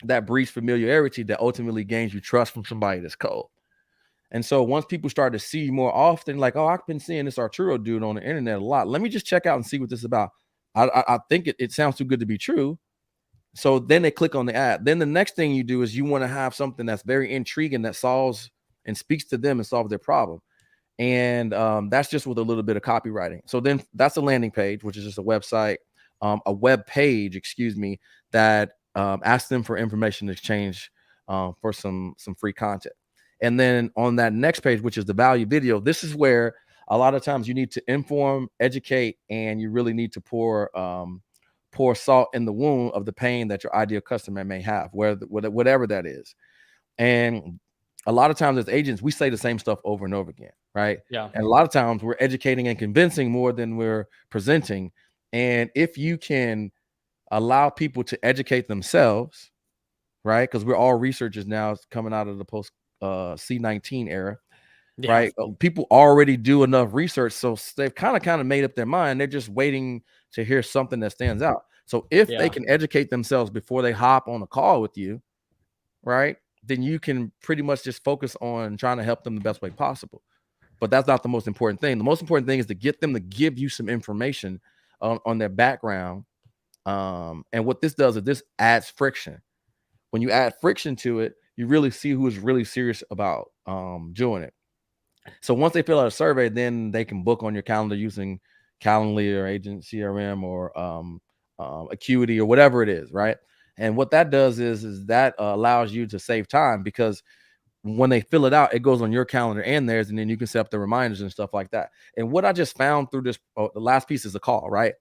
that breeds familiarity that ultimately gains you trust from somebody that's cold. And so once people start to see you more often, like, oh, I've been seeing this Arturo dude on the internet a lot. Let me just check out and see what this is about. I think it sounds too good to be true. So then they click on the ad. Then the next thing you do is you want to have something that's very intriguing that solves and speaks to them and solves their problem. And that's just with a little bit of copywriting. So then that's a landing page, which is just a website, a web page, excuse me, that asks them for information exchange for some free content. And then on that next page, which is the value video, this is where a lot of times you need to inform, educate, and you really need to pour salt in the wound of the pain that your ideal customer may have, whatever that is. And a lot of times as agents, we say the same stuff over and over again, right? Yeah. And a lot of times we're educating and convincing more than we're presenting. And if you can allow people to educate themselves, right? Because we're all researchers now coming out of the post C19 era, right? People already do enough research, so they've kind of made up their mind. They're just waiting to hear something that stands out. So if they can educate themselves before they hop on a call with you, right, then you can pretty much just focus on trying to help them the best way possible. But that's not the most important thing. The most important thing is to get them to give you some information on their background. And what this does is this adds friction. When you add friction to it, you really see who is really serious about doing it. So once they fill out a survey, then they can book on your calendar using Calendly or Agent CRM or Acuity or whatever it is, right? And what that does is that allows you to save time, because when they fill it out, it goes on your calendar and theirs, and then you can set up the reminders and stuff like that. And what I just found through this, the last piece is a call, right?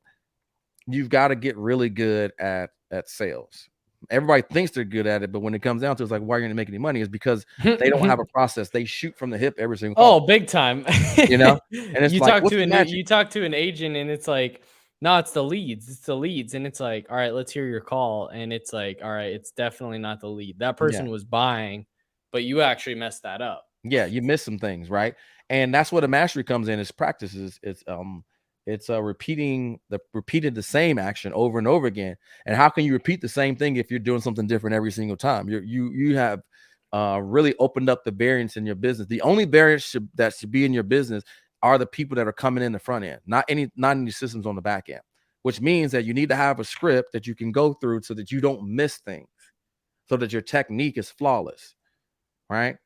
You've got to get really good at sales. Everybody thinks they're good at it, but when it comes down to it, it's like, why are you going to make any money? Is because they don't have a process. They shoot from the hip every single call. Oh, big time. You know, and it's you like, talk to an agent, and it's like, no, it's the leads. It's the leads. And it's like, all right, let's hear your call. And it's like, all right, it's definitely not the lead. That person was buying, but you actually messed that up. Yeah, you missed some things, right? And that's where the mastery comes in, is practices. It's repeating the same action over and over again. And how can you repeat the same thing if you're doing something different every single time? You have really opened up the variance in your business. The only variance that should be in your business are the people that are coming in the front end, not any systems on the back end, which means that you need to have a script that you can go through so that you don't miss things, so that your technique is flawless, right?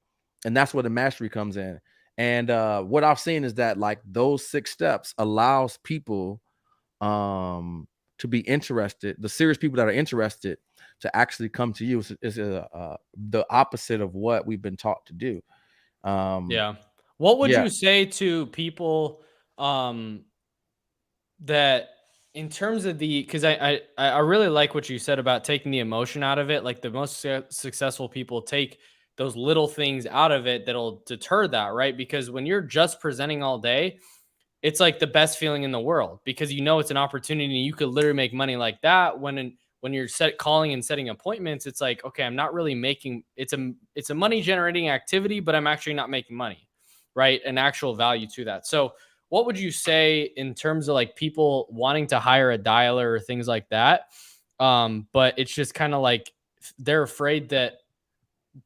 And that's where the mastery comes in. And what I've seen is that, like, those 6 steps allows people to be interested. The serious people that are interested to actually come to you is the opposite of what we've been taught to do. What would you say to people that, in terms of because I really like what you said about taking the emotion out of it. Like, the most successful people take those little things out of it that'll deter that, right? Because when you're just presenting all day, it's like the best feeling in the world, because you know it's an opportunity and you could literally make money like that. When you're calling and setting appointments, it's like, okay, I'm not really making, it's a money generating activity, but I'm actually not making money, right? An actual value to that. So what would you say in terms of, like, people wanting to hire a dialer or things like that? But it's just kind of like they're afraid that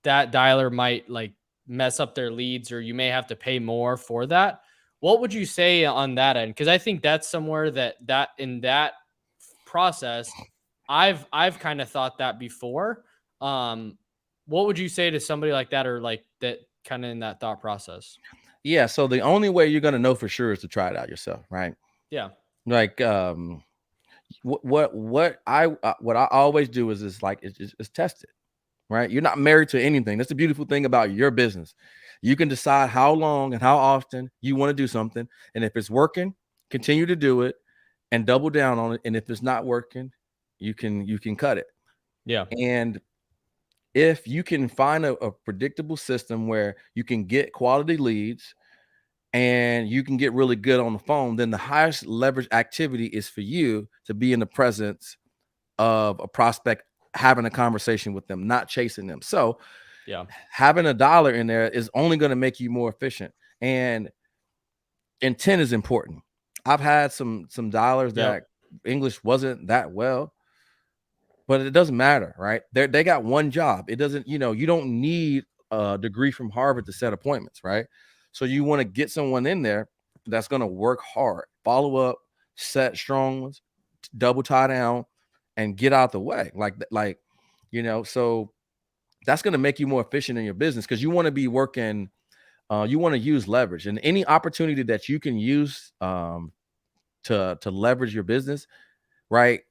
dialer might, like, mess up their leads, or you may have to pay more for that. What would you say on that end? Because I think that's somewhere that in that process, I've kind of thought that before. What would you say to somebody like that, or like that kind of in that thought process? Yeah. So the only way you're going to know for sure is to try it out yourself, right? Yeah. Like, what I always do is test it, right? You're not married to anything. That's the beautiful thing about your business. You can decide how long and how often you want to do something. And if it's working, continue to do it and double down on it. And if it's not working, you can cut it. Yeah. And if you can find a predictable system where you can get quality leads and you can get really good on the phone, then the highest leverage activity is for you to be in the presence of a prospect, having a conversation with them, not chasing them. So Yeah. having a dollar in there is only going to make you more efficient. And intent is important. I've had some dollars Yep. that English wasn't that well, but it doesn't matter, right? They got one job. It doesn't, you don't need a degree from Harvard to set appointments, right? So you want to get someone in there that's going to work hard, follow up, set strong ones, double tie down, and get out the way. So that's going to make you more efficient in your business, because you want to be working. You want to use leverage, and any opportunity that you can use to leverage your business, right?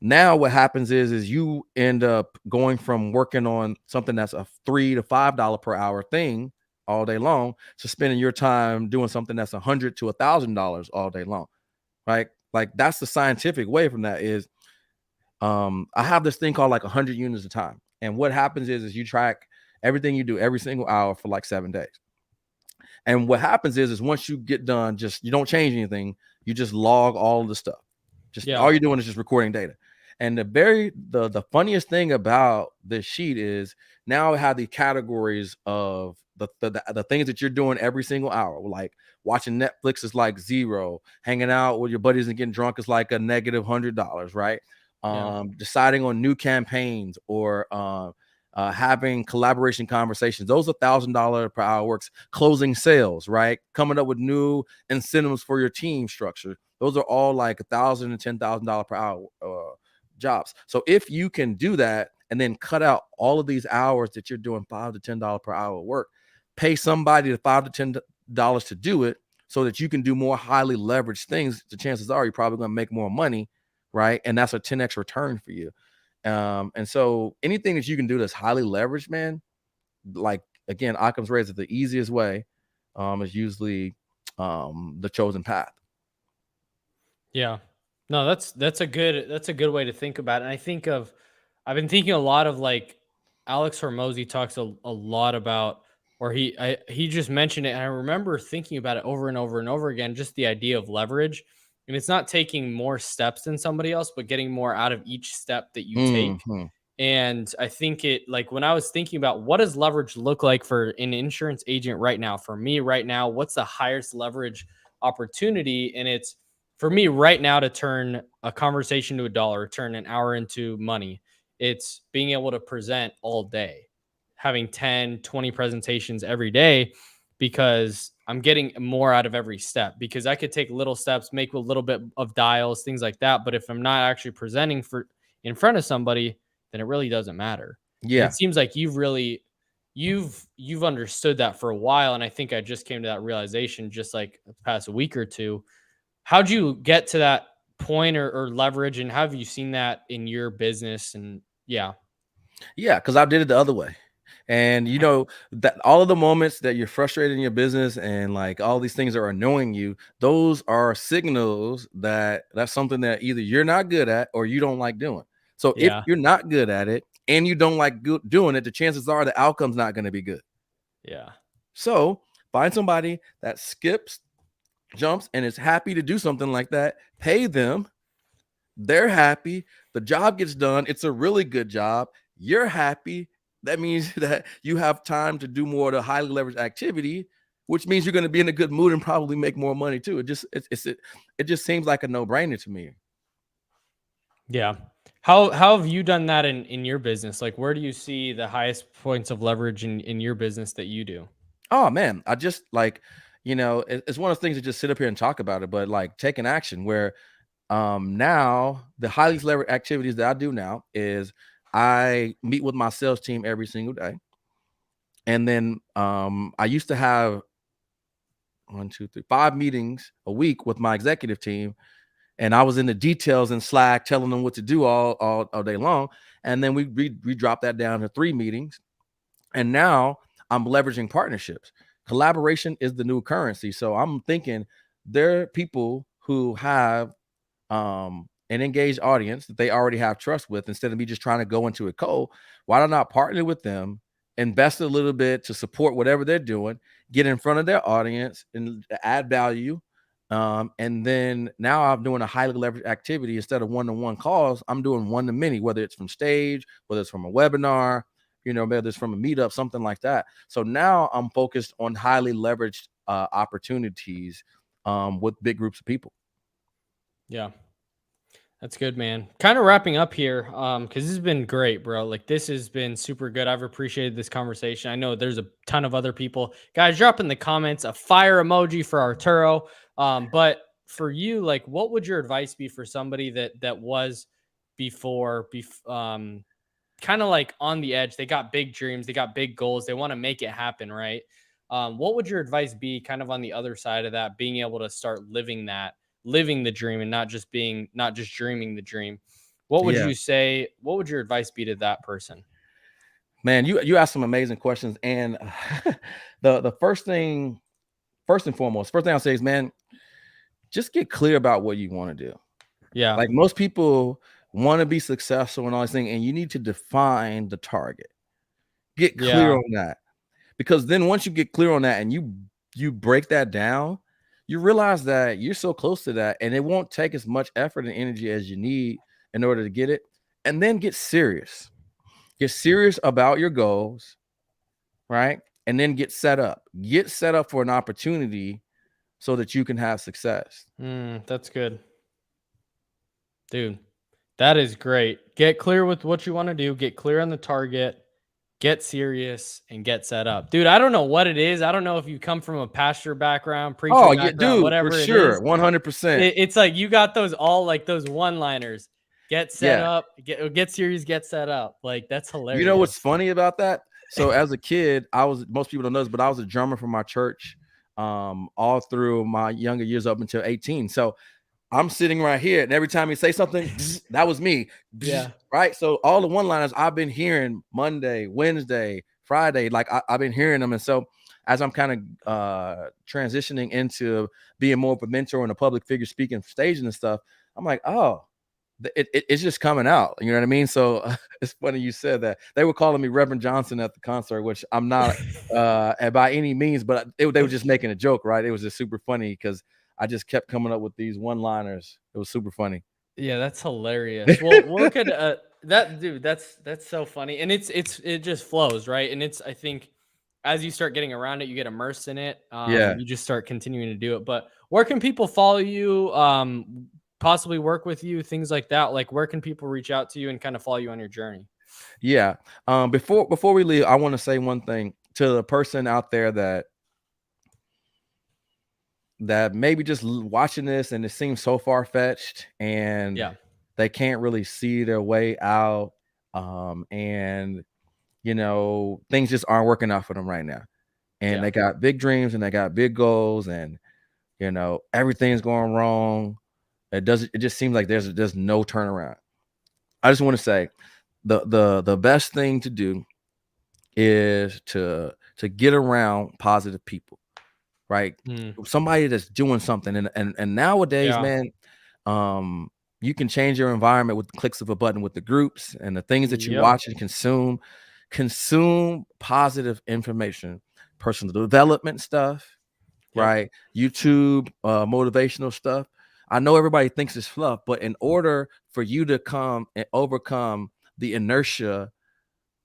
Now what happens is you end up going from working on something that's a $3 to $5 per hour thing all day long to spending your time doing something that's $100 to $1,000 all day long, right? Like that's the scientific way from that is I have this thing called like 100 units of time. And what happens is you track everything you do every single hour for like 7 days. And what happens is once you get done, just you don't change anything. You just log all of the stuff. Just Yeah. all you're doing is just recording data. And the funniest thing about this sheet is now I have the categories of the things that you're doing every single hour. Like watching Netflix is like 0, hanging out with your buddies and getting drunk is like a negative $100, right? Yeah. Deciding on new campaigns or having collaboration conversations, those are $1,000 per hour works. Closing sales, right? Coming up with new incentives for your team structure, those are all like $1,000 and $10,000 per hour jobs. So if you can do that and then cut out all of these hours that you're doing $5 to $10 per hour work, pay somebody $5 to $10 to do it, so that you can do more highly leveraged things, the chances are you're probably going to make more money, right? And that's a 10x return for you. And so anything that you can do that's highly leveraged, man, like again, Occam's razor, the easiest way is usually the chosen path. Yeah. No, that's a good way to think about it. And I've been thinking a lot of like Alex Hormozy talks a lot about, or he just mentioned it, and I remember thinking about it over and over and over again, just the idea of leverage. And it's not taking more steps than somebody else, but getting more out of each step that you take. Mm-hmm. And I think it, like, when I was thinking about what does leverage look like for an insurance agent right now, for me right now, what's the highest leverage opportunity? And it's for me right now to turn a conversation to a dollar, turn an hour into money. It's being able to present all day, having 10, 20 presentations every day, because I'm getting more out of every step. Because I could take little steps, make a little bit of dials, things like that. But if I'm not actually presenting for in front of somebody, then it really doesn't matter. And it Yeah. seems like you've understood that for a while. And I think I just came to that realization just like the past week or two. How'd you get to that point, or leverage, and how have you seen that in your business? And yeah. Yeah, because I did it the other way. And that all of the moments that you're frustrated in your business and like all these things are annoying you, those are signals that that's something that either you're not good at or you don't like doing. So if Yeah. you're not good at it and you don't like doing it, the chances are the outcome's not going to be good. Yeah. So find somebody that skips, jumps, and is happy to do something like that. Pay them. They're happy. The job gets done. It's a really good job. You're happy. That means that you have time to do more of the highly leveraged activity, which means you're going to be in a good mood and probably make more money too. It just seems like a no-brainer to me. Yeah. How have you done that in your business? Like, where do you see the highest points of leverage in your business that you do? Oh man, I just like, it's one of the things to just sit up here and talk about it, but like taking action where now the highly leveraged activities that I do now is I meet with my sales team every single day. And then I used to have 1, 2, 3, 5 meetings a week with my executive team. And I was in the details in Slack telling them what to do all day long. And then we dropped that down to 3 meetings. And now I'm leveraging partnerships. Collaboration is the new currency. So I'm thinking there are people who have an engaged audience that they already have trust with. Instead of me just trying to go into it cold, why don't I partner with them invest a little bit to support whatever they're doing, get in front of their audience and add value. And then now I'm doing a highly leveraged activity. Instead of one-to-one calls, I'm doing one-to-many, whether it's from stage, whether it's from a webinar, whether it's from a meetup, something like that. So now I'm focused on highly leveraged opportunities with big groups of people. Yeah. That's good, man. Kind of wrapping up here, because this has been great, bro. Like, this has been super good. I've appreciated this conversation. I know there's a ton of other people. Guys, drop in the comments a fire emoji for Arturo. But for you, like, what would your advice be for somebody that was kind of like on the edge? They got big dreams, they got big goals, they want to make it happen, right? What would your advice be kind of on the other side of that, being able to start living the dream and not just dreaming the dream? What would you say? What would your advice be to that person? Man, you asked some amazing questions. And the first and foremost, first thing I'll say is, man, just get clear about what you want to do. Yeah. Like, most people want to be successful and all these things, and you need to define the target. Get clear on that. Because then once you get clear on that and you break that down, you realize that you're so close to that, and it won't take as much effort and energy as you need in order to get it. And then get serious. Get serious about your goals, right? And then get set up. Get set up for an opportunity so that you can have success. That's good. Dude, that is great. Get clear with what you want to do. Get clear on the target. Get serious and get set up. Dude, I don't know what it is. I don't know if you come from a pastor background, preacher background, dude, whatever for it sure, is. 100%. It's like you got those one-liners. Get set up, get serious, get set up. Like, that's hilarious. You know what's funny about that? So as a kid, most people don't know this, but I was a drummer for my church all through my younger years up until 18. So I'm sitting right here, and every time he say something, that was me. Yeah. Right. So all the one-liners I've been hearing Monday, Wednesday, Friday, like I've been hearing them. And so as I'm kind of transitioning into being more of a mentor and a public figure, speaking staging and stuff, I'm like, oh, it's just coming out. You know what I mean? So it's funny you said that. They were calling me Reverend Johnson at the concert, which I'm not by any means, but they were just making a joke, right? It was just super funny because I just kept coming up with these one-liners. It was super funny. Yeah, that's hilarious. Well, what could that's so funny. And it just flows, right? And I think as you start getting around it, you get immersed in it. You just start continuing to do it. But where can people follow you? Possibly work with you, things like that. Like, where can people reach out to you and kind of follow you on your journey? Yeah. Before we leave, I want to say one thing to the person out there that maybe just watching this and it seems so far-fetched and they can't really see their way out. And things just aren't working out for them right now. And they got big dreams and they got big goals, and everything's going wrong. It just seems like there's no turnaround. I just want to say the best thing to do is to get around positive people, right? Somebody that's doing something. And nowadays, man, you can change your environment with the clicks of a button with the groups and the things that you watch and consume positive information, personal development stuff, right? YouTube, motivational stuff. I know everybody thinks it's fluff, but in order for you to come and overcome the inertia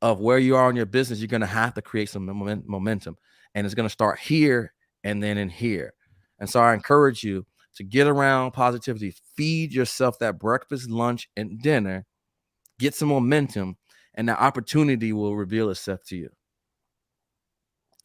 of where you are in your business, you're going to have to create some momentum, and it's going to start here and then in here. And so I encourage you to get around positivity, feed yourself that breakfast, lunch, and dinner, get some momentum, and the opportunity will reveal itself to you.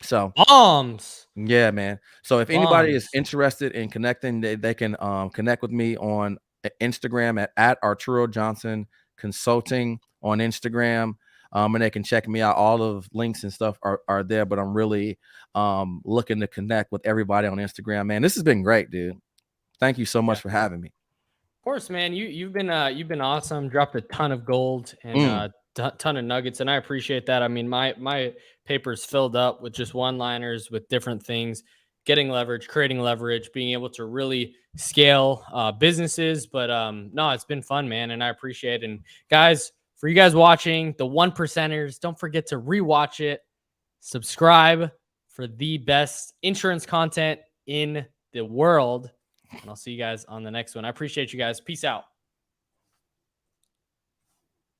So bombs. Yeah, man. So if anybody is interested in connecting, they can connect with me on Instagram at Arturo Johnson Consulting on Instagram. And they can check me out. All of links and stuff are there, but I'm really looking to connect with everybody on Instagram, man. This has been great, dude. Thank you so much for having me. Of course, man. You've been awesome. Dropped a ton of gold and ton of nuggets, and I appreciate that. I mean, my paper's filled up with just one-liners with different things, getting leverage, creating leverage, being able to really scale businesses. But no, it's been fun, man, and I appreciate it. And guys, for you guys watching, the 1%ers, don't forget to rewatch it. subscribe for the best insurance content in the world. And I'll see you guys on the next one. I appreciate you guys. Peace out.